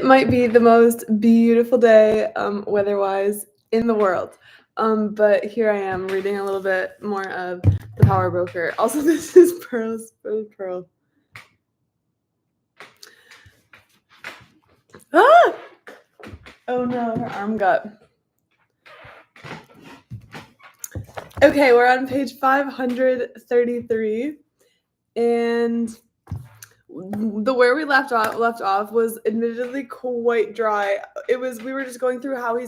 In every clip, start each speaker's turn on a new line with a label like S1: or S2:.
S1: It might be the most beautiful day, weather-wise in the world. But here I am reading a little bit more of The Power Broker. Also, this is Pearl. Ah! Oh no, her arm got. Okay, we're on page 533, and the where we left off was admittedly quite dry. We were just going through how he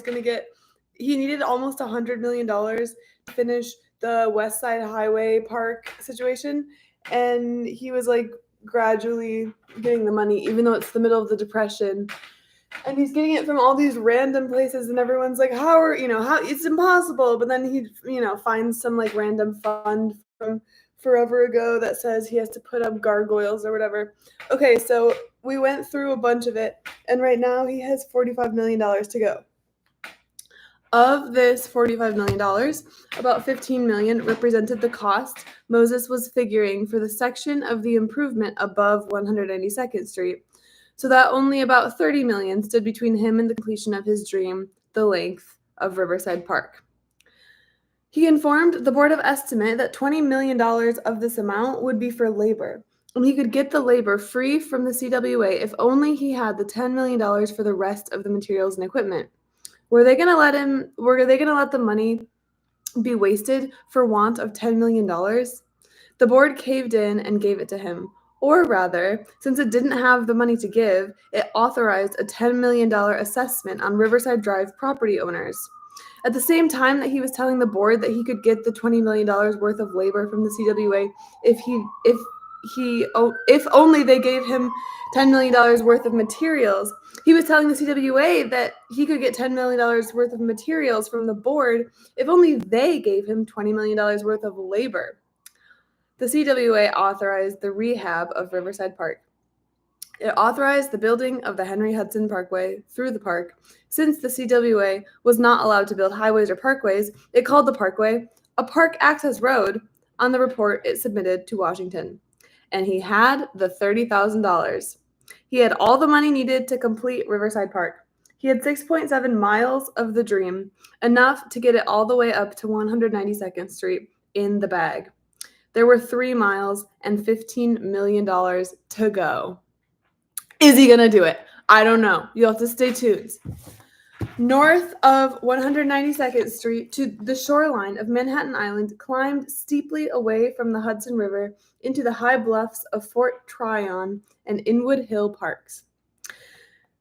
S1: needed almost $100 million to finish the West Side Highway Park situation, and he was like gradually getting the money, even though it's the middle of the Depression. And he's getting it from all these random places, and everyone's like, how it's impossible. But then he, finds some like random fund from forever ago that says he has to put up gargoyles or whatever. Okay, so we went through a bunch of it, and right now he has $45 million to go. Of this $45 million, about $15 million represented the cost Moses was figuring for the section of the improvement above 192nd Street. So that only about $30 million stood between him and the completion of his dream, the length of Riverside Park. He informed the Board of Estimate that $20 million of this amount would be for labor, and he could get the labor free from the CWA if only he had the $10 million for the rest of the materials and equipment. Were they going to let the money be wasted for want of $10 million? The board caved in and gave it to him. Or rather, since it didn't have the money to give, it authorized a $10 million assessment on Riverside Drive property owners. At the same time that he was telling the board that he could get the $20 million worth of labor from the CWA if only they gave him $10 million worth of materials. He was telling the CWA that he could get $10 million worth of materials from the board if only they gave him $20 million worth of labor. The CWA authorized the rehab of Riverside Park. It authorized the building of the Henry Hudson Parkway through the park. Since the CWA was not allowed to build highways or parkways, it called the parkway a park access road on the report it submitted to Washington. And he had the $30,000. He had all the money needed to complete Riverside Park. He had 6.7 miles of the dream, enough to get it all the way up to 192nd Street in the bag. There were 3 miles and $15 million to go. Is he going to do it? I don't know. You'll have to stay tuned. North of 192nd Street to the shoreline of Manhattan Island climbed steeply away from the Hudson River into the high bluffs of Fort Tryon and Inwood Hill Parks.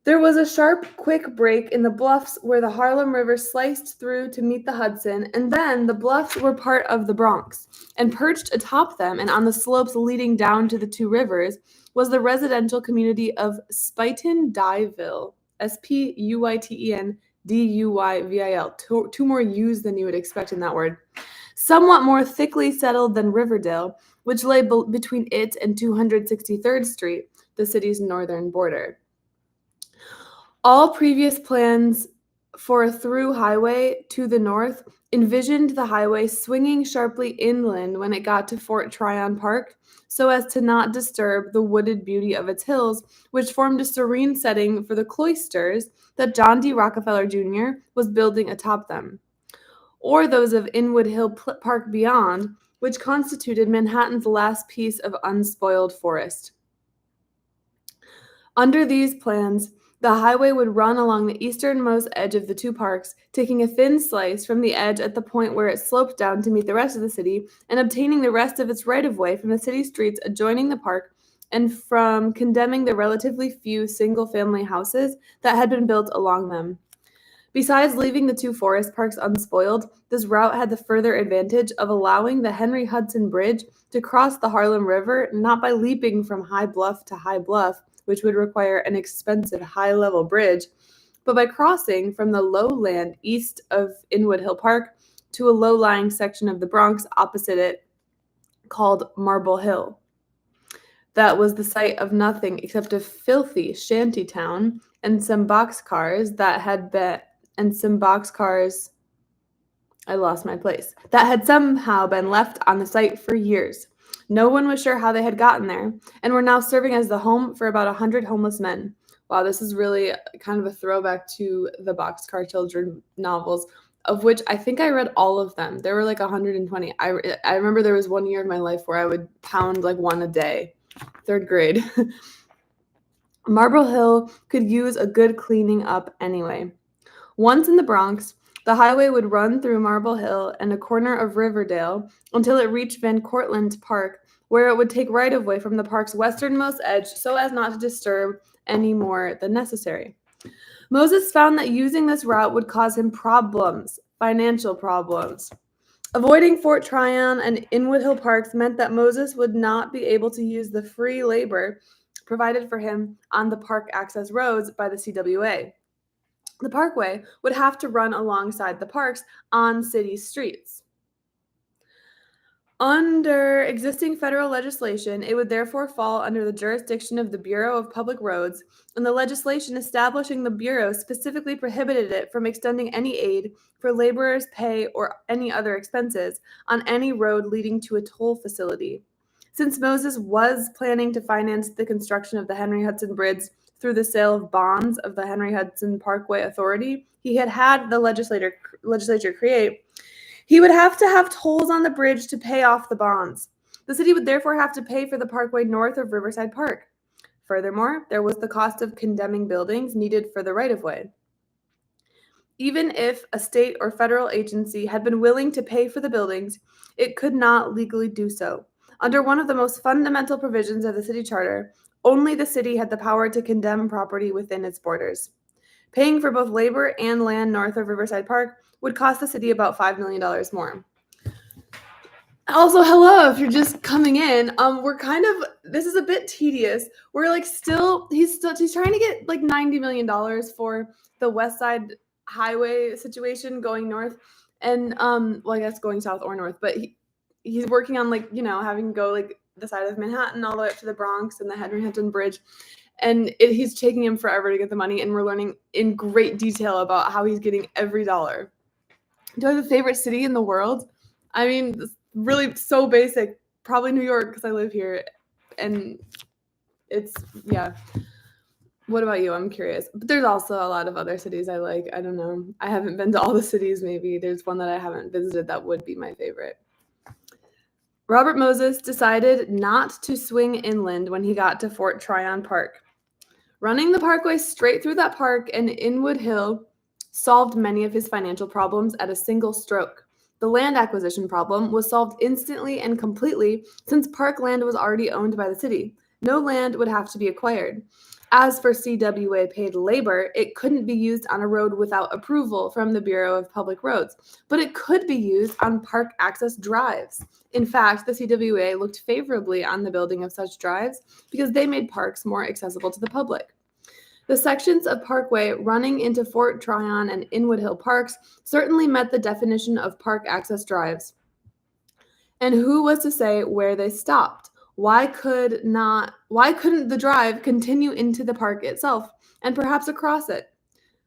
S1: There was a sharp, quick break in the bluffs where the Harlem River sliced through to meet the Hudson, and then the bluffs were part of the Bronx, and perched atop them and on the slopes leading down to the two rivers was the residential community of Spuyten-Duyvil, Spuyten-Duyvil, two more U's than you would expect in that word, somewhat more thickly settled than Riverdale, which lay between it and 263rd Street, the city's northern border. All previous plans for a through highway to the north envisioned the highway swinging sharply inland when it got to Fort Tryon Park, so as to not disturb the wooded beauty of its hills, which formed a serene setting for the cloisters that John D. Rockefeller Jr. was building atop them, or those of Inwood Hill Park beyond, which constituted Manhattan's last piece of unspoiled forest. Under these plans, the highway would run along the easternmost edge of the two parks, taking a thin slice from the edge at the point where it sloped down to meet the rest of the city, and obtaining the rest of its right-of-way from the city streets adjoining the park and from condemning the relatively few single-family houses that had been built along them. Besides leaving the two forest parks unspoiled, this route had the further advantage of allowing the Henry Hudson Bridge to cross the Harlem River not by leaping from high bluff to high bluff, which would require an expensive high-level bridge, but by crossing from the lowland east of Inwood Hill Park to a low-lying section of the Bronx opposite it called Marble Hill. That was the site of nothing except a filthy shanty town and some boxcars that had somehow been left on the site for years. No one was sure how they had gotten there, and were now serving as the home for about 100 homeless men, Wow, this is really kind of a throwback to the Boxcar Children novels, of which I think I read all of them. There were like 120. I remember there was one year in my life where I would pound like one a day, third grade. Marble Hill could use a good cleaning up anyway. Once in the Bronx, the highway would run through Marble Hill and a corner of Riverdale until it reached Van Cortlandt Park, where it would take right-of-way from the park's westernmost edge so as not to disturb any more than necessary. Moses found that using this route would cause him problems, financial problems. Avoiding Fort Tryon and Inwood Hill Parks meant that Moses would not be able to use the free labor provided for him on the park access roads by the CWA. The parkway would have to run alongside the parks on city streets. Under existing federal legislation, it would therefore fall under the jurisdiction of the Bureau of Public Roads, and the legislation establishing the Bureau specifically prohibited it from extending any aid for laborers' pay or any other expenses on any road leading to a toll facility. Since Moses was planning to finance the construction of the Henry Hudson Bridge through the sale of bonds of the Henry Hudson Parkway Authority he had the legislature create, he would have to have tolls on the bridge to pay off the bonds. The city would therefore have to pay for the parkway north of Riverside Park. Furthermore, there was the cost of condemning buildings needed for the right-of-way. Even if a state or federal agency had been willing to pay for the buildings, it could not legally do so. Under one of the most fundamental provisions of the city charter, only the city had the power to condemn property within its borders. Paying for both labor and land north of Riverside Park would cost the city about $5 million more. Also, hello, if you're just coming in, this is a bit tedious. We're like he's trying to get like $90 million for the West Side Highway situation going north and, I guess going south or north, but he's working on having to go like the side of Manhattan all the way up to the Bronx and the Henry Hudson Bridge. And he's taking him forever to get the money, and we're learning in great detail about how he's getting every dollar. Do I have a favorite city in the world? I mean, really so basic. Probably New York because I live here. And yeah. What about you? I'm curious. But there's also a lot of other cities I like. I don't know. I haven't been to all the cities maybe. There's one that I haven't visited that would be my favorite. Robert Moses decided not to swing inland when he got to Fort Tryon Park. Running the parkway straight through that park and Inwood Hill solved many of his financial problems at a single stroke. The land acquisition problem was solved instantly and completely since park land was already owned by the city. No land would have to be acquired. As for CWA paid labor, it couldn't be used on a road without approval from the Bureau of Public Roads, but it could be used on park access drives. In fact, the CWA looked favorably on the building of such drives because they made parks more accessible to the public. The sections of parkway running into Fort Tryon and Inwood Hill Parks certainly met the definition of park access drives. And who was to say where they stopped? Why couldn't the drive continue into the park itself and perhaps across it?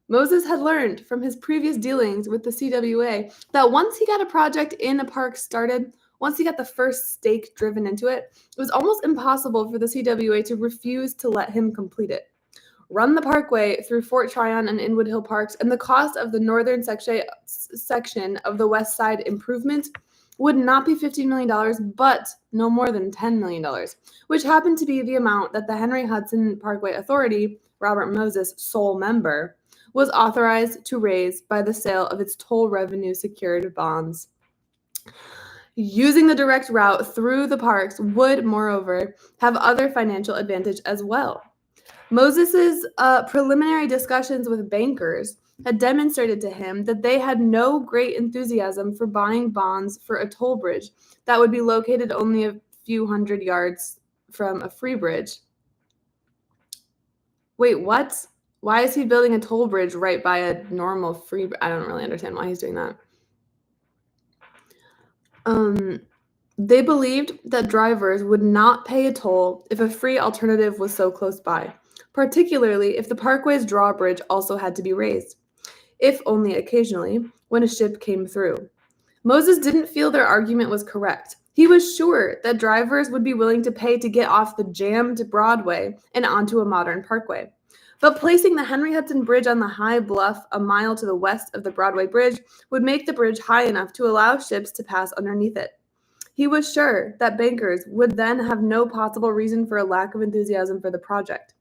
S1: Moses had learned from his previous dealings with the CWA that once he got a project in a park started, once he got the first stake driven into it, it was almost impossible for the CWA to refuse to let him complete it. Run the parkway through Fort Tryon and Inwood Hill Parks, and the cost of the northern section of the West Side improvement would not be $15 million, but no more than $10 million, which happened to be the amount that the Henry Hudson Parkway Authority, Robert Moses' sole member, was authorized to raise by the sale of its toll revenue secured bonds. Using the direct route through the parks would, moreover, have other financial advantage as well. Moses's preliminary discussions with bankers had demonstrated to him that they had no great enthusiasm for buying bonds for a toll bridge that would be located only a few hundred yards from a free bridge. Wait, what? Why is he building a toll bridge right by a normal free? I don't really understand why he's doing that. They believed that drivers would not pay a toll if a free alternative was so close by, particularly if the parkway's drawbridge also had to be raised, if only occasionally, when a ship came through. Moses didn't feel their argument was correct. He was sure that drivers would be willing to pay to get off the jammed Broadway and onto a modern parkway. But placing the Henry Hudson Bridge on the high bluff a mile to the west of the Broadway Bridge would make the bridge high enough to allow ships to pass underneath it. He was sure that bankers would then have no possible reason for a lack of enthusiasm for the project.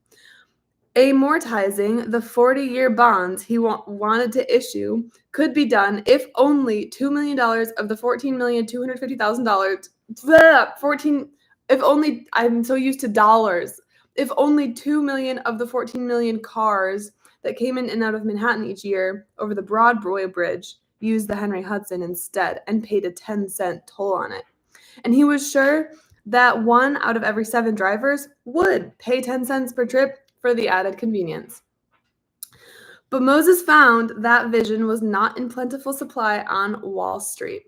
S1: Amortizing the 40-year bonds he wanted to issue could be done if only $2 million of the $14,250,000, if only, I'm so used to dollars, if only 2 million of the 14 million cars that came in and out of Manhattan each year over the Broadway Bridge used the Henry Hudson instead and paid a 10-cent toll on it. And he was sure that 1 out of every 7 drivers would pay 10 cents per trip for the added convenience. But Moses found that vision was not in plentiful supply on Wall Street.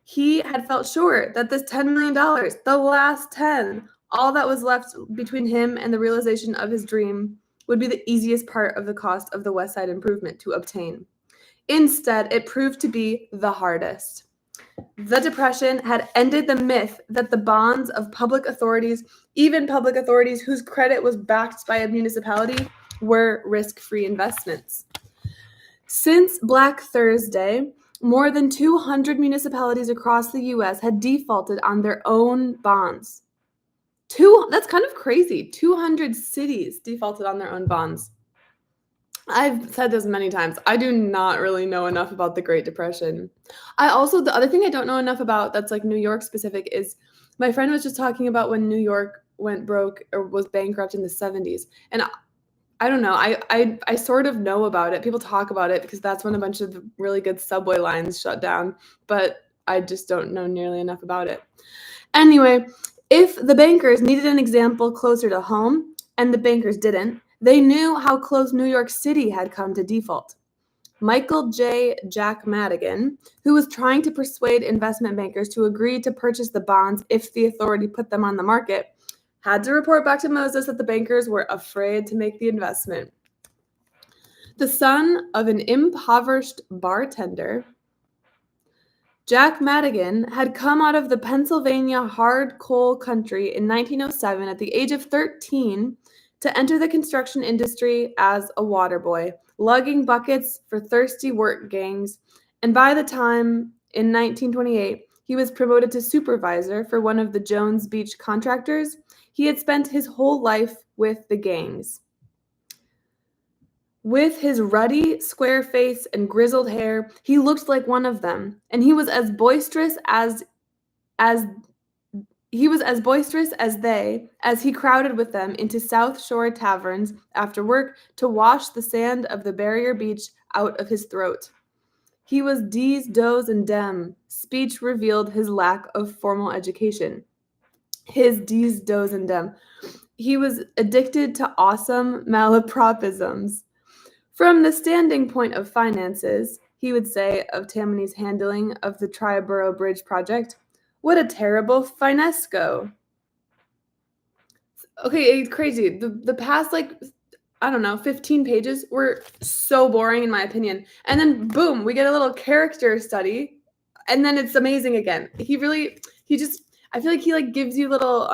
S1: He had felt sure that this $10 million, the last 10, all that was left between him and the realization of his dream, would be the easiest part of the cost of the West Side Improvement to obtain. Instead, it proved to be the hardest. The Depression had ended the myth that the bonds of public authorities, even public authorities whose credit was backed by a municipality, were risk-free investments. Since Black Thursday, more than 200 municipalities across the U.S. had defaulted on their own bonds. That's kind of crazy. 200 cities defaulted on their own bonds. I've said this many times. I do not really know enough about the Great Depression. The other thing I don't know enough about that's like New York specific is my friend was just talking about when New York went broke or was bankrupt in the 70s. And I don't know. I sort of know about it. People talk about it because that's when a bunch of really good subway lines shut down. But I just don't know nearly enough about it. Anyway, if the bankers needed an example closer to home, and the bankers didn't, they knew how close New York City had come to default. Michael J. Jack Madigan, who was trying to persuade investment bankers to agree to purchase the bonds if the authority put them on the market, had to report back to Moses that the bankers were afraid to make the investment. The son of an impoverished bartender, Jack Madigan had come out of the Pennsylvania hard coal country in 1907 at the age of 13 to enter the construction industry as a water boy, lugging buckets for thirsty work gangs, and by the time in 1928 he was promoted to supervisor for one of the Jones Beach contractors, he had spent his whole life with the gangs. With his ruddy, square face and grizzled hair, he looked like one of them, and he was as boisterous as they, as he crowded with them into South Shore taverns after work to wash the sand of the barrier beach out of his throat. He was D's, Do's, and Dem. Speech revealed his lack of formal education. His D's, Do's, and Dem. He was addicted to awesome malapropisms. From the standing point of finances, he would say of Tammany's handling of the Triborough Bridge project, what a terrible finesco. Okay, it's crazy. The past, 15 pages were so boring in my opinion. And then boom, we get a little character study, and then it's amazing again. I feel like he gives you little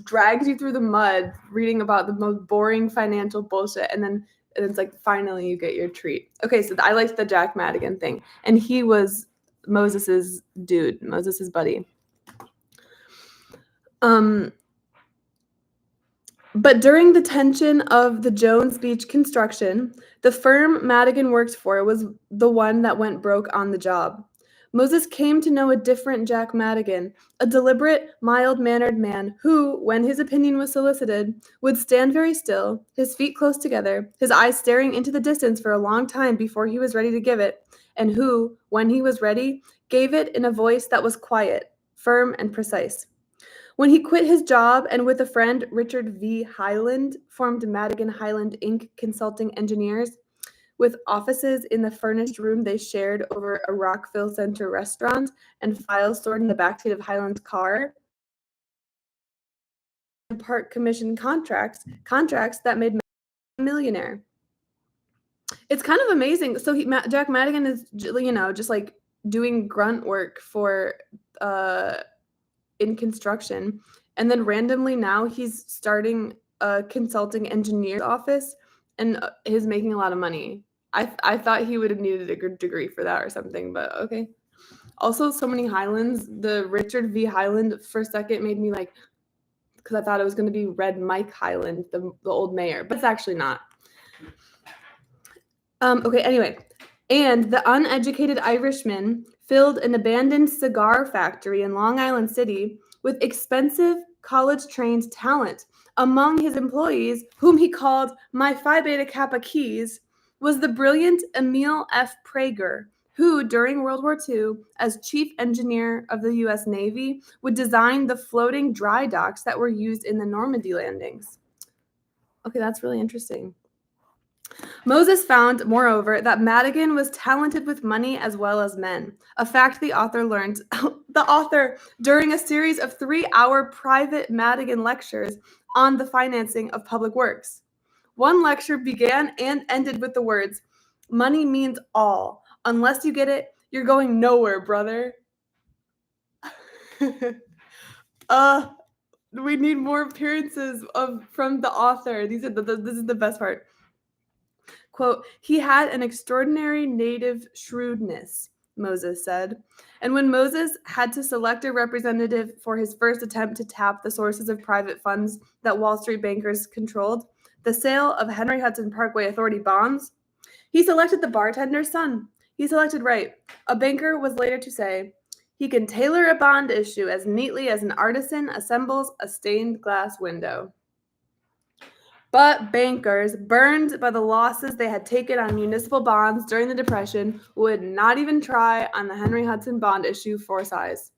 S1: drags you through the mud reading about the most boring financial bullshit, and then it's like finally you get your treat. Okay, so I liked the Jack Madigan thing, and he was Moses's dude, Moses's buddy. But during the tension of the Jones Beach construction, the firm Madigan worked for was the one that went broke on the job. Moses came to know a different Jack Madigan, a deliberate, mild-mannered man who, when his opinion was solicited, would stand very still, his feet close together, his eyes staring into the distance for a long time before he was ready to give it, and who, when he was ready, gave it in a voice that was quiet, firm, and precise. When he quit his job and with a friend, Richard V. Highland, formed Madigan Highland Inc. Consulting Engineers, with offices in the furnished room they shared over a Rockville Center restaurant and files stored in the backseat of Highland's car, part commission contracts that made Madigan a millionaire. It's kind of amazing. So Jack Madigan is, just like doing grunt work for in construction, and then randomly now he's starting a consulting engineer's office, and he's making a lot of money. I thought he would have needed a good degree for that or something, but okay. Also, so many Highlands. The Richard V. Highland for a second made me like, because I thought it was going to be Red Mike Highland, the old mayor, but it's actually not. Okay, anyway. And the uneducated Irishman filled an abandoned cigar factory in Long Island City with expensive college-trained talent. Among his employees, whom he called my Phi Beta Kappa Keys, was the brilliant Emil F. Prager, who, during World War II, as chief engineer of the U.S. Navy, would design the floating dry docks that were used in the Normandy landings. Okay, that's really interesting. Moses found, moreover, that Madigan was talented with money as well as men, a fact the author learned during a series of 3-hour private Madigan lectures on the financing of public works. One lecture began and ended with the words, "Money means all. Unless you get it, you're going nowhere, brother." We need more appearances from the author. This is the best part. Quote, "He had an extraordinary native shrewdness," Moses said. And when Moses had to select a representative for his first attempt to tap the sources of private funds that Wall Street bankers controlled, the sale of Henry Hudson Parkway Authority bonds, he selected the bartender's son. He selected right. A banker was later to say, "He can tailor a bond issue as neatly as an artisan assembles a stained glass window." But bankers, burned by the losses they had taken on municipal bonds during the Depression, would not even try on the Henry Hudson bond issue for size.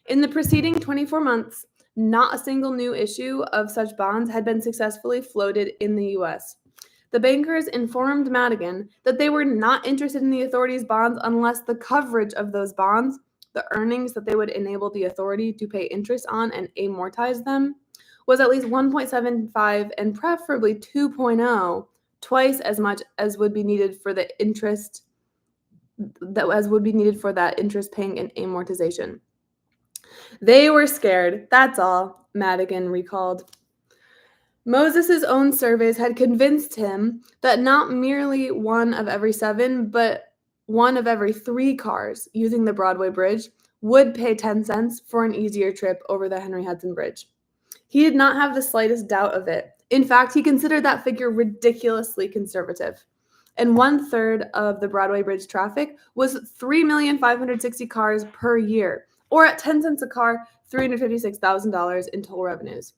S1: In the preceding 24 months, not a single new issue of such bonds had been successfully floated in the U.S. The bankers informed Madigan that they were not interested in the authority's bonds unless the coverage of those bonds, the earnings that they would enable the authority to pay interest on and amortize them, was at least 1.75 and preferably 2.0, twice as much as would be needed for the interest that interest paying and amortization. They were scared, that's all, Madigan recalled. Moses' own surveys had convinced him that not merely 1 of every 7, but 1 of every 3 cars using the Broadway Bridge would pay 10 cents for an easier trip over the Henry Hudson Bridge. He did not have the slightest doubt of it. In fact, he considered that figure ridiculously conservative. And 1/3 of the Broadway Bridge traffic was 3,560,000 cars per year, or at 10 cents a car, $356,000 in toll revenues.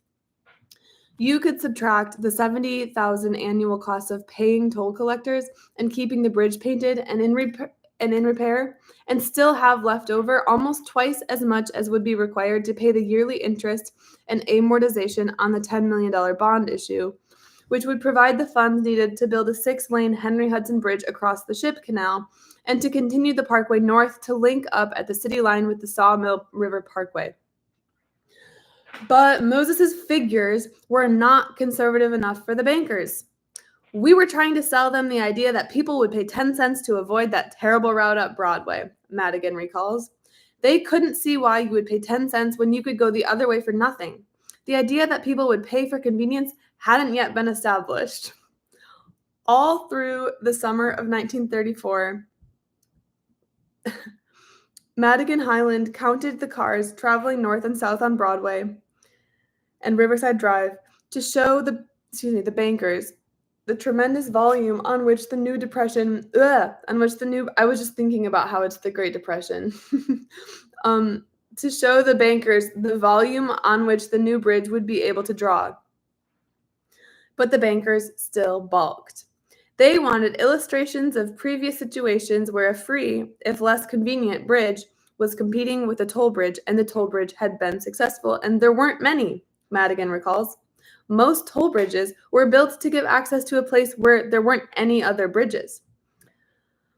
S1: You could subtract the $70,000 annual cost of paying toll collectors and keeping the bridge painted and in repair, and still have left over almost twice as much as would be required to pay the yearly interest and amortization on the $10 million bond issue, which would provide the funds needed to build a 6-lane Henry Hudson Bridge across the Ship Canal and to continue the parkway north to link up at the city line with the Sawmill River Parkway. But Moses' figures were not conservative enough for the bankers. "We were trying to sell them the idea that people would pay 10 cents to avoid that terrible route up Broadway," Madigan recalls. "They couldn't see why you would pay 10 cents when you could go the other way for nothing. The idea that people would pay for convenience hadn't yet been established." All through the summer of 1934, Madigan Highland counted the cars traveling north and south on Broadway and Riverside Drive to show the bankers the tremendous volume on which the new depression, I was just thinking about how it's the Great Depression, to show the bankers the volume on which the new bridge would be able to draw. But the bankers still balked. They wanted illustrations of previous situations where a free, if less convenient, bridge was competing with a toll bridge, and the toll bridge had been successful, and there weren't many, Madigan recalls. Most toll bridges were built to give access to a place where there weren't any other bridges.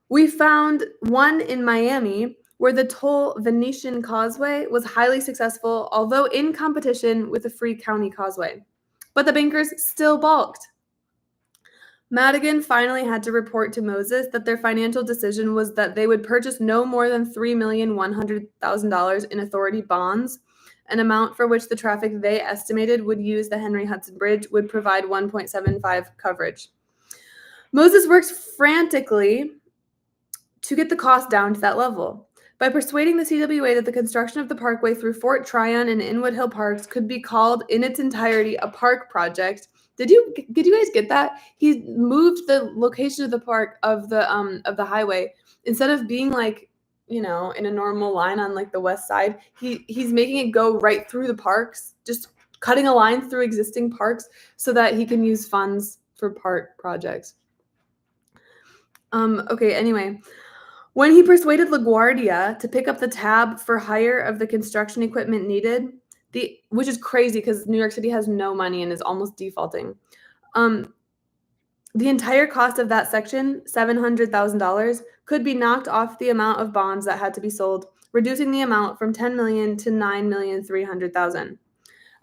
S1: "We found one in Miami where the toll Venetian Causeway was highly successful, although in competition with the free county causeway. But the bankers still balked." Madigan finally had to report to Moses that their financial decision was that they would purchase no more than $3,100,000 in authority bonds an amount for which the traffic they estimated would use the Henry Hudson Bridge would provide 1.75 coverage. Moses worked frantically to get the cost down to that level. By persuading the CWA that the construction of the parkway through Fort Tryon and Inwood Hill Parks could be called in its entirety a park project. Did you guys get that? He moved the location of the park of the highway. Instead of being like, in a normal line on like the west side, he's making it go right through the parks, just cutting a line through existing parks so that he can use funds for park projects. Okay, anyway. When he persuaded LaGuardia to pick up the tab for hire of the construction equipment needed, which is crazy because New York City has no money and is almost defaulting. The entire cost of that section, $700,000, could be knocked off the amount of bonds that had to be sold, reducing the amount from $10 million to $9,300,000.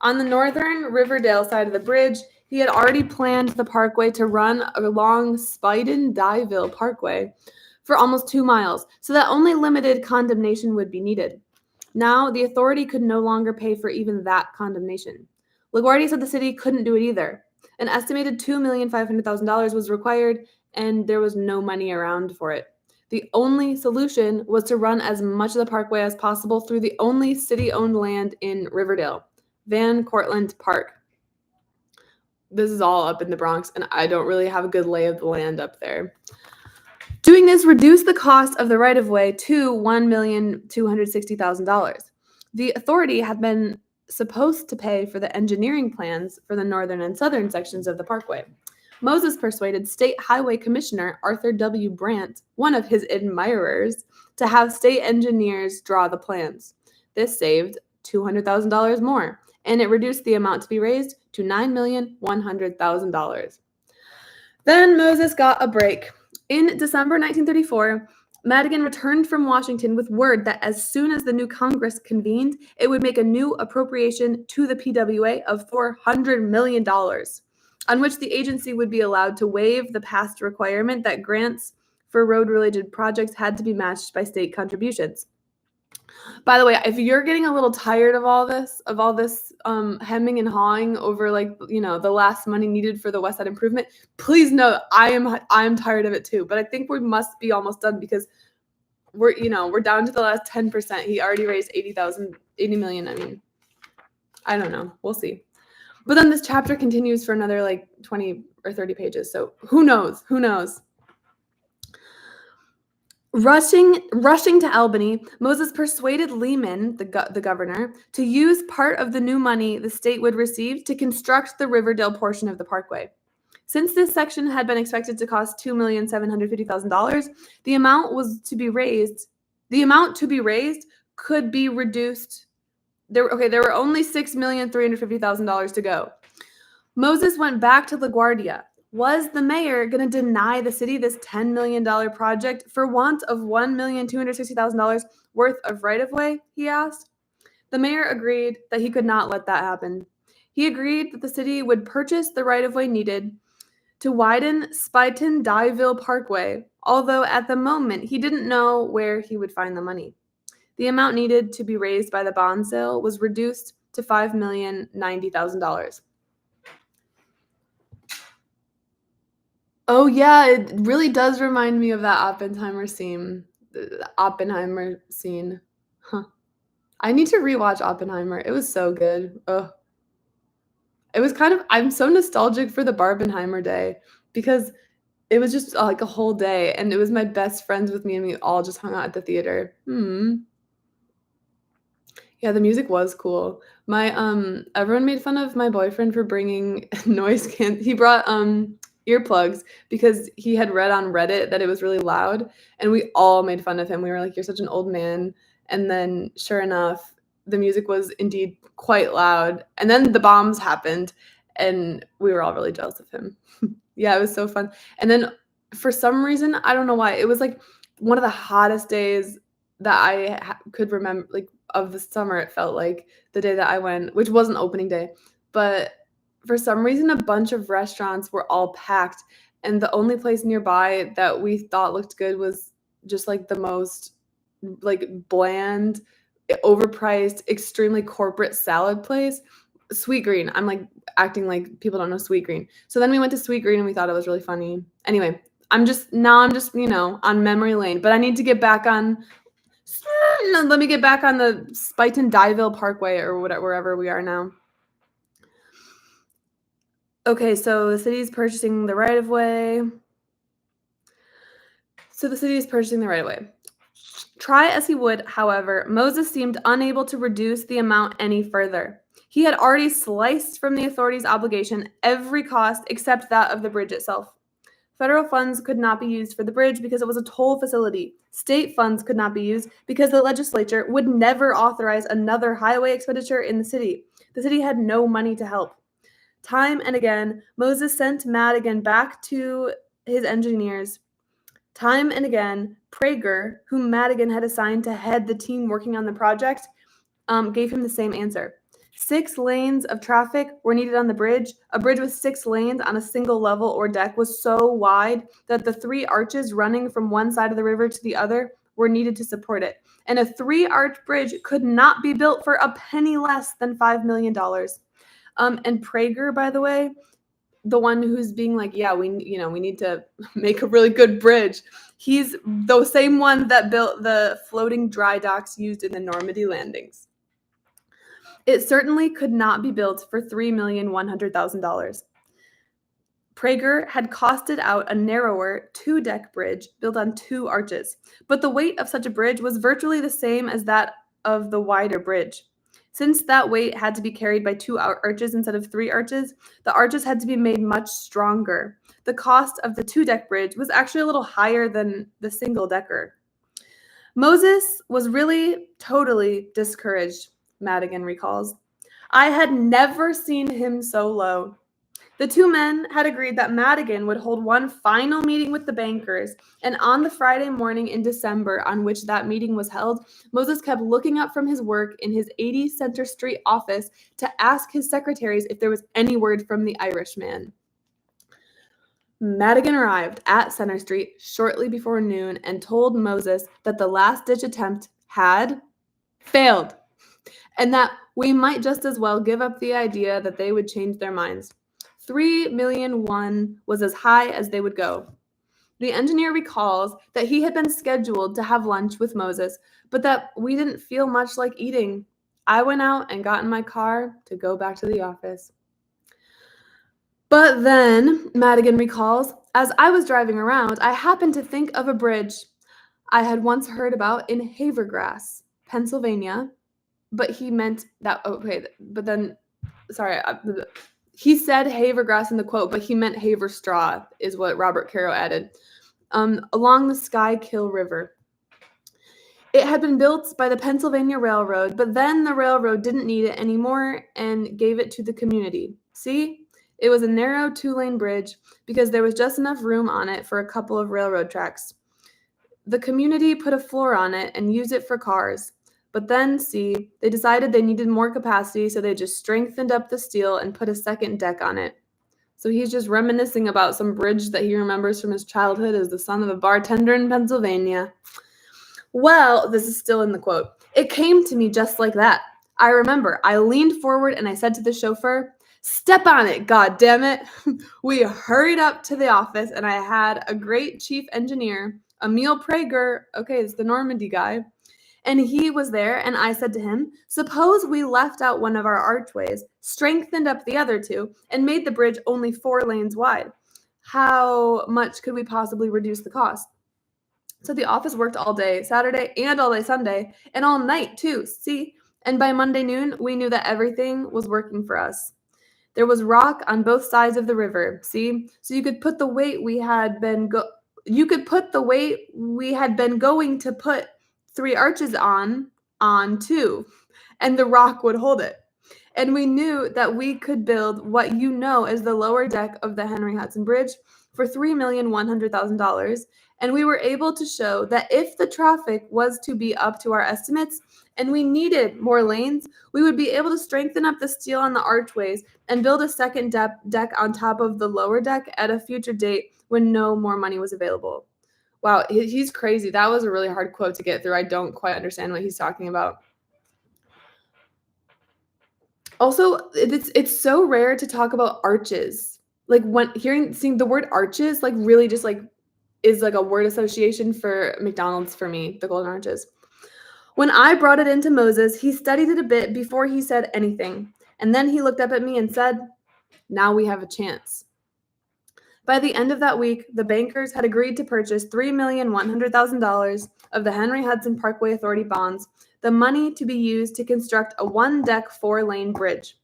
S1: On the northern Riverdale side of the bridge, he had already planned the parkway to run along Spiden-Dyeville Parkway for almost 2 miles, so that only limited condemnation would be needed. Now, the authority could no longer pay for even that condemnation. LaGuardia said the city couldn't do it either. An estimated $2,500,000 was required, and there was no money around for it. The only solution was to run as much of the parkway as possible through the only city-owned land in Riverdale, Van Cortlandt Park. This is all up in the Bronx, and I don't really have a good lay of the land up there. Doing this reduced the cost of the right-of-way to $1,260,000. The authority had been supposed to pay for the engineering plans for the northern and southern sections of the parkway. Moses persuaded State Highway Commissioner Arthur W. Brandt, one of his admirers, to have state engineers draw the plans. This saved $200,000 more, and it reduced the amount to be raised to $9,100,000. Then Moses got a break. In December 1934, Madigan returned from Washington with word that as soon as the new Congress convened, it would make a new appropriation to the PWA of $400 million, on which the agency would be allowed to waive the past requirement that grants for road-related projects had to be matched by state contributions. By the way, if you're getting a little tired of all this hemming and hawing over the last money needed for the West Side Improvement, please know I am tired of it too. But I think we must be almost done because we're down to the last 10%. He already raised $80 million. I mean, I don't know. We'll see. But then this chapter continues for another 20 or 30 pages. So who knows? Who knows? Rushing to Albany, Moses persuaded Lehman, the governor, to use part of the new money the state would receive to construct the Riverdale portion of the parkway. Since this section had been expected to cost $2,750,000, the amount to be raised could be reduced. There were only $6,350,000 to go. Moses went back to LaGuardia. Was the mayor going to deny the city this $10 million project for want of $1,260,000 worth of right-of-way, he asked. The mayor agreed that he could not let that happen. He agreed that the city would purchase the right-of-way needed to widen Spiten-Dyeville Parkway, although at the moment he didn't know where he would find the money. The amount needed to be raised by the bond sale was reduced to $5,090,000. Oh yeah, it really does remind me of that Oppenheimer scene. Huh. I need to rewatch Oppenheimer. It was so good. Ugh. It was I'm so nostalgic for the Barbenheimer day because it was just like a whole day and it was my best friends with me and we all just hung out at the theater. Yeah, the music was cool. Everyone made fun of my boyfriend for bringing he brought earplugs because he had read on Reddit that it was really loud and we all made fun of him. We were like, you're such an old man. And then sure enough, the music was indeed quite loud. And then the bombs happened and we were all really jealous of him. Yeah, it was so fun. And then for some reason, I don't know why, it was like one of the hottest days that I could remember, of the summer. It felt like the day that I went, which wasn't opening day, but for some reason, a bunch of restaurants were all packed, and the only place nearby that we thought looked good was just the most bland overpriced, extremely corporate salad place. Sweetgreen. I'm like acting like people don't know Sweetgreen. So then we went to Sweetgreen and we thought it was really funny. Anyway, I'm just on memory lane, but I need to get back on. Let me get back on the Spuyten Duyvil Parkway or whatever, wherever we are now. Okay, so the city is purchasing the right of way. Try as he would, however, Moses seemed unable to reduce the amount any further. He had already sliced from the authorities' obligation every cost except that of the bridge itself. Federal funds could not be used for the bridge because it was a toll facility. State funds could not be used because the legislature would never authorize another highway expenditure in the city. The city had no money to help. Time and again, Moses sent Madigan back to his engineers. Time and again, Prager, whom Madigan had assigned to head the team working on the project, gave him the same answer. 6 lanes of traffic were needed on the bridge. A bridge with 6 lanes on a single level or deck was so wide that the 3 arches running from one side of the river to the other were needed to support it. And a 3-arch bridge could not be built for a penny less than $5 million. And Prager, by the way, the one who's being like, yeah, we need to make a really good bridge. He's the same one that built the floating dry docks used in the Normandy landings. It certainly could not be built for $3,100,000. Prager had costed out a narrower 2-deck bridge built on 2 arches, but the weight of such a bridge was virtually the same as that of the wider bridge. Since that weight had to be carried by 2 arches instead of 3 arches, the arches had to be made much stronger. The cost of the 2-deck bridge was actually a little higher than the single-decker. Moses was really totally discouraged, Madigan recalls. I had never seen him so low. The 2 men had agreed that Madigan would hold one final meeting with the bankers, and on the Friday morning in December on which that meeting was held, Moses kept looking up from his work in his 80 Center Street office to ask his secretaries if there was any word from the Irishman. Madigan arrived at Center Street shortly before noon and told Moses that the last-ditch attempt had failed, and that we might just as well give up the idea that they would change their minds. $3,000,001 was as high as they would go. The engineer recalls that he had been scheduled to have lunch with Moses, but that we didn't feel much like eating. I went out and got in my car to go back to the office. But then, Madigan recalls, as I was driving around, I happened to think of a bridge I had once heard about in Havergrass, Pennsylvania, but he meant that, he said Havergrass in the quote, but he meant Haverstraw, is what Robert Caro added, along the Schuylkill River. It had been built by the Pennsylvania Railroad, but then the railroad didn't need it anymore and gave it to the community. See? It was a narrow 2-lane bridge because there was just enough room on it for a couple of railroad tracks. The community put a floor on it and used it for cars. But then, see, they decided they needed more capacity, so they just strengthened up the steel and put a second deck on it. So he's just reminiscing about some bridge that he remembers from his childhood as the son of a bartender in Pennsylvania. Well, this is still in the quote. It came to me just like that. I remember I leaned forward and I said to the chauffeur, "Step on it, God damn it." We hurried up to the office and I had a great chief engineer, Emil Prager, okay, it's the Normandy guy, and he was there, and I said to him, suppose we left out one of our archways, strengthened up the other 2, and made the bridge only 4 lanes wide. How much could we possibly reduce the cost? So the office worked all day Saturday and all day Sunday, and all night too, see? And by Monday noon, we knew that everything was working for us. There was rock on both sides of the river, see? So you could put the weight we had been going to put 3 arches on too, and the rock would hold it. And we knew that we could build what you know as the lower deck of the Henry Hudson Bridge for $3,100,000, and we were able to show that if the traffic was to be up to our estimates and we needed more lanes, we would be able to strengthen up the steel on the archways and build a second deck on top of the lower deck at a future date when no more money was available. Wow, he's crazy. That was a really hard quote to get through. I don't quite understand what he's talking about. Also, it's so rare to talk about arches. Like when seeing the word arches, like really just like is like a word association for McDonald's for me, the Golden Arches. When I brought it into Moses, he studied it a bit before he said anything. And then he looked up at me and said, "Now we have a chance." By the end of that week, the bankers had agreed to purchase $3,100,000 of the Henry Hudson Parkway Authority bonds, the money to be used to construct a one-deck, four-lane bridge.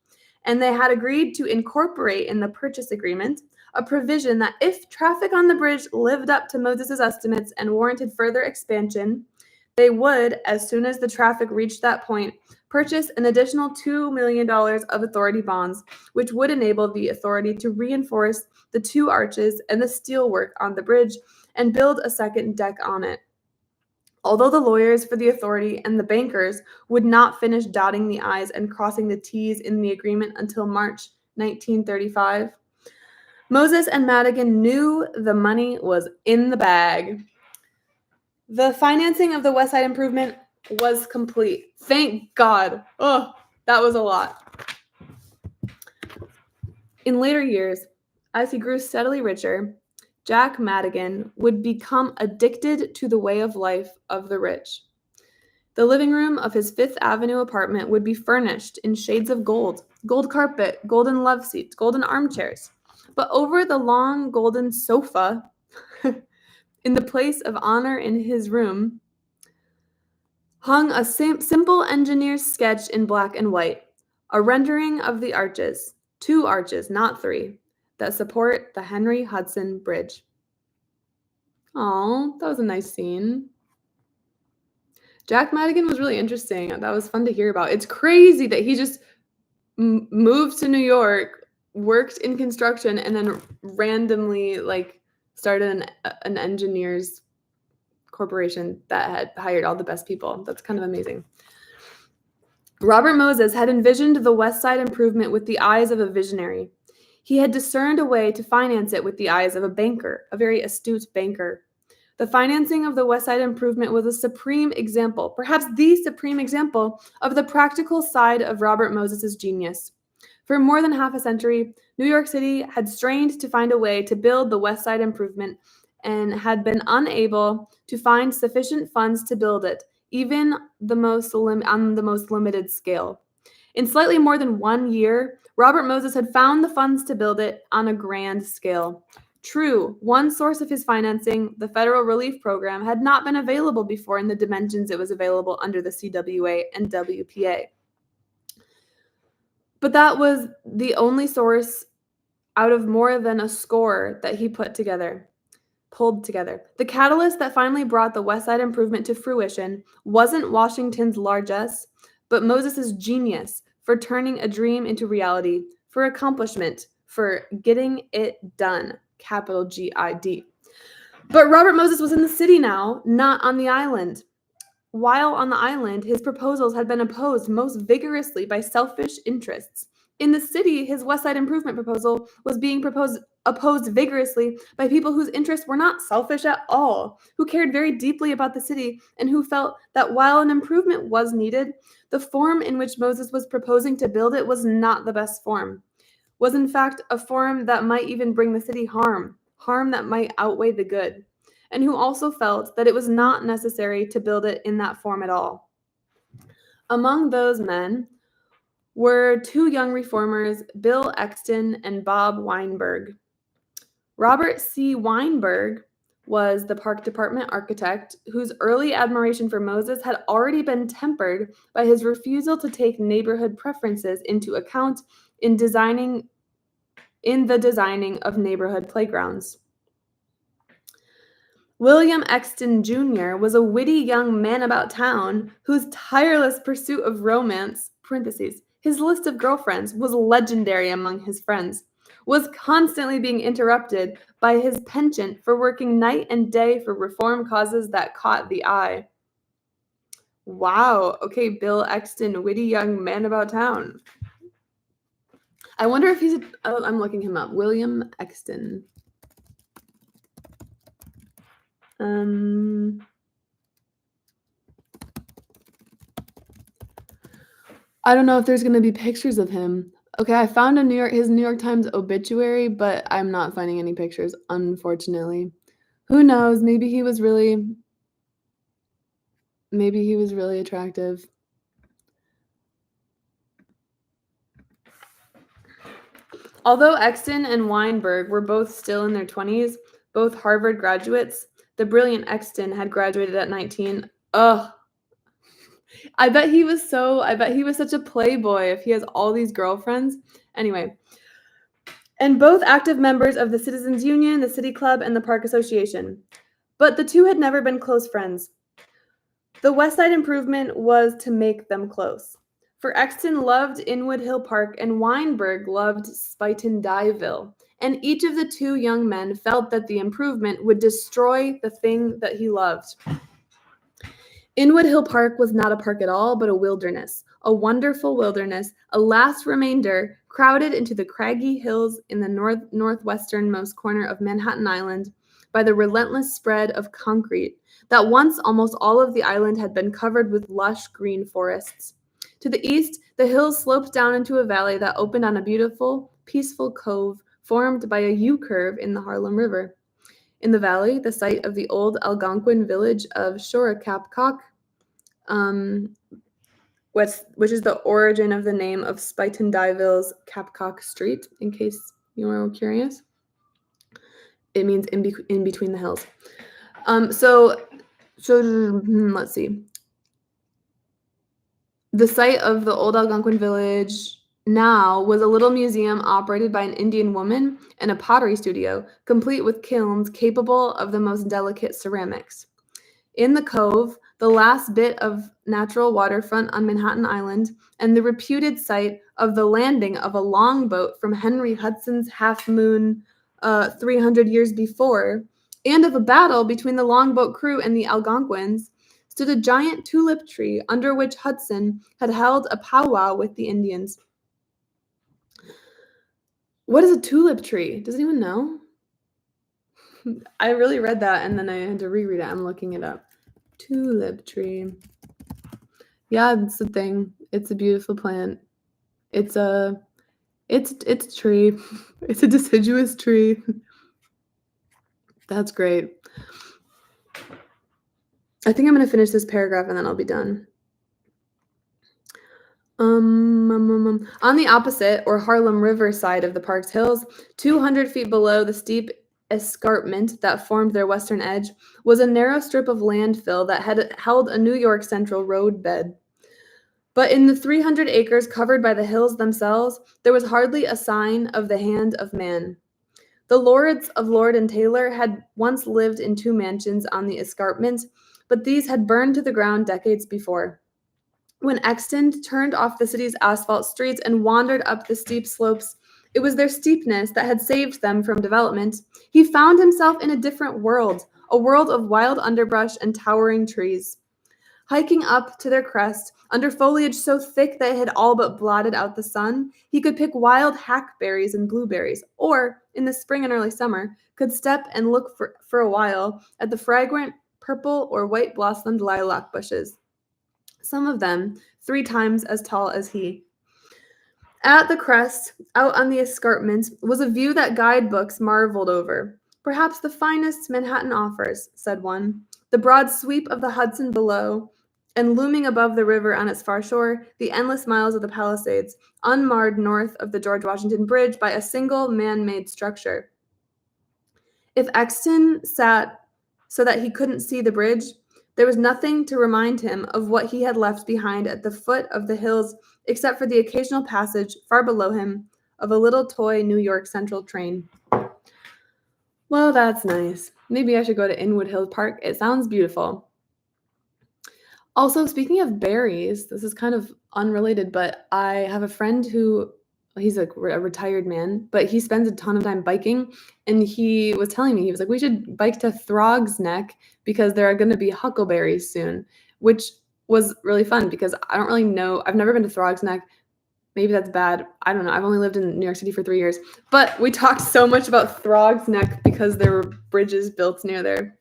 S1: And they had agreed to incorporate in the purchase agreement a provision that if traffic on the bridge lived up to Moses' estimates and warranted further expansion, they would, as soon as the traffic reached that point, purchase an additional $2 million of authority bonds, which would enable the authority to reinforce the two arches and the steelwork on the bridge and build a second deck on it. Although the lawyers for the authority and the bankers would not finish dotting the I's and crossing the T's in the agreement until March 1935, Moses and Madigan knew the money was in the bag. The financing of the West Side Improvement was complete. Thank God. Oh, that was a lot. In later years, as he grew steadily richer, Jack Madigan would become addicted to the way of life of the rich. The living room of his Fifth Avenue apartment would be furnished in shades of gold, gold carpet, golden love seats, golden armchairs. But over the long golden sofa, in the place of honor in his room, hung a simple engineer's sketch in black and white, a rendering of the arches, 2 arches, not 3, that support the Henry Hudson Bridge. Oh, that was a nice scene. Jack Madigan was really interesting. That was fun to hear about. It's crazy that he just moved to New York, worked in construction, and then randomly like started an engineer's corporation that had hired all the best people. That's kind of amazing. Robert Moses had envisioned the West Side Improvement with the eyes of a visionary. He had discerned a way to finance it with the eyes of a banker, a very astute banker. The financing of the West Side Improvement was a supreme example, perhaps the supreme example, of the practical side of Robert Moses' genius. For more than half a century, New York City had strained to find a way to build the West Side Improvement and had been unable to find sufficient funds to build it, even on the most limited scale. In slightly more than 1 year, Robert Moses had found the funds to build it on a grand scale. True, one source of his financing, the Federal Relief Program, had not been available before in the dimensions it was available under the CWA and WPA. But that was the only source out of more than a score that he pulled together. The catalyst that finally brought the West Side Improvement to fruition wasn't Washington's largesse, but Moses' genius for turning a dream into reality, for accomplishment, for getting it done. Capital G-I-D. But Robert Moses was in the city now, not on the island. While on the island, his proposals had been opposed most vigorously by selfish interests. In the city, his West Side Improvement proposal was being opposed vigorously by people whose interests were not selfish at all, who cared very deeply about the city, and who felt that while an improvement was needed, the form in which Moses was proposing to build it was not the best form, was in fact a form that might even bring the city harm that might outweigh the good, and who also felt that it was not necessary to build it in that form at all. Among those men were 2 young reformers, Bill Exton and Bob Weinberg. Robert C. Weinberg was the park department architect whose early admiration for Moses had already been tempered by his refusal to take neighborhood preferences into account in the designing of neighborhood playgrounds. William Exton Jr. was a witty young man about town whose tireless pursuit of romance, parentheses, his list of girlfriends was legendary among his friends, was constantly being interrupted by his penchant for working night and day for reform causes that caught the eye. Wow, okay, Bill Exton, witty young man about town. I wonder if I'm looking him up. William Exton. I don't know if there's gonna be pictures of him. Okay, I found his New York Times obituary, but I'm not finding any pictures, unfortunately. Who knows? Maybe he was really attractive. Although Exton and Weinberg were both still in their 20s, both Harvard graduates, the brilliant Exton had graduated at 19. Ugh. I bet he was such a playboy if he has all these girlfriends. Anyway, and both active members of the Citizens Union, the City Club, and the Park Association. But the two had never been close friends. The West Side Improvement was to make them close. For Exton loved Inwood Hill Park and Weinberg loved Spuyten Duyville, and each of the two young men felt that the improvement would destroy the thing that he loved. Inwood Hill Park was not a park at all, but a wilderness, a wonderful wilderness, a last remainder crowded into the craggy hills in the northwesternmost corner of Manhattan Island by the relentless spread of concrete that once almost all of the island had been covered with lush green forests. To the east, the hills sloped down into a valley that opened on a beautiful, peaceful cove formed by a U-curve in the Harlem River. In the valley, the site of the old Algonquin village of Shoracapcock, which is the origin of the name of Spuyten Duyville's Capcock Street, in case you were curious. It means in between the hills. So let's see. The site of the old Algonquin village now was a little museum operated by an Indian woman and a pottery studio, complete with kilns capable of the most delicate ceramics. In the cove, the last bit of natural waterfront on Manhattan Island, and the reputed site of the landing of a longboat from Henry Hudson's Half Moon 300 years before, and of a battle between the longboat crew and the Algonquins, stood a giant tulip tree under which Hudson had held a powwow with the Indians. What is a tulip tree? Does anyone know? I really read that and then I had to reread it. I'm looking it up. Tulip tree. Yeah, it's a thing. It's a beautiful plant. It's a tree. It's a deciduous tree. That's great. I think I'm going to finish this paragraph and then I'll be done. On the opposite or Harlem River side of the park's hills, 200 feet below the steep escarpment that formed their western edge, was a narrow strip of landfill that had held a New York Central roadbed. But in the 300 acres covered by the hills themselves, there was hardly a sign of the hand of man. The lords of Lord and Taylor had once lived in 2 mansions on the escarpment, but these had burned to the ground decades before. When Exton turned off the city's asphalt streets and wandered up the steep slopes, it was their steepness that had saved them from development. He found himself in a different world, a world of wild underbrush and towering trees. Hiking up to their crest, under foliage so thick that it had all but blotted out the sun, he could pick wild hackberries and blueberries, or, in the spring and early summer, could step and look for a while at the fragrant purple or white blossomed lilac bushes, some of them 3 times as tall as he. At the crest, out on the escarpment, was a view that guidebooks marveled over. Perhaps the finest Manhattan offers, said one. The broad sweep of the Hudson below, and looming above the river on its far shore, the endless miles of the Palisades, unmarred north of the George Washington Bridge by a single man-made structure. If Exton sat so that he couldn't see the bridge, there was nothing to remind him of what he had left behind at the foot of the hills except for the occasional passage, far below him, of a little toy New York Central train. Well, that's nice. Maybe I should go to Inwood Hill Park. It sounds beautiful. Also, speaking of berries, this is kind of unrelated, but I have a friend who he's a retired man, but he spends a ton of time biking, and he was telling me, he was like, we should bike to Throg's Neck because there are going to be huckleberries soon, which was really fun because I don't really know. I've never been to Throg's Neck. Maybe that's bad. I don't know. I've only lived in New York City for 3 years, but we talked so much about Throg's Neck because there were bridges built near there.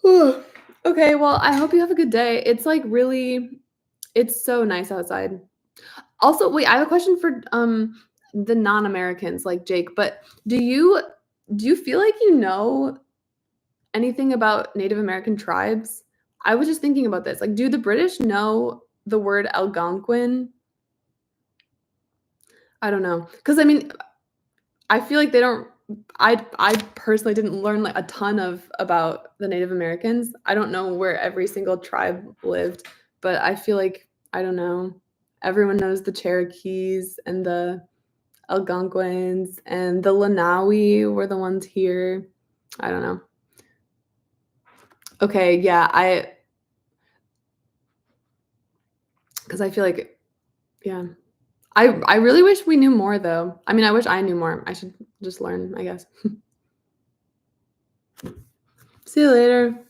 S1: Whew. Okay, well, I hope you have a good day. It's like really, It's so nice outside. Also, wait, I have a question for the non-Americans like Jake, but do you feel like you know anything about Native American tribes? I was just thinking about this. Like, do the British know the word Algonquin? I don't know. Because I mean, I feel like they don't. I personally didn't learn like a ton of about the Native Americans. I don't know where every single tribe lived, but I feel like I don't know. Everyone knows the Cherokees and the Algonquins and the Lenawi were the ones here. I don't know. Okay, yeah, because I feel like yeah. I really wish we knew more though. I mean, I wish I knew more. I should just learn, I guess. See you later.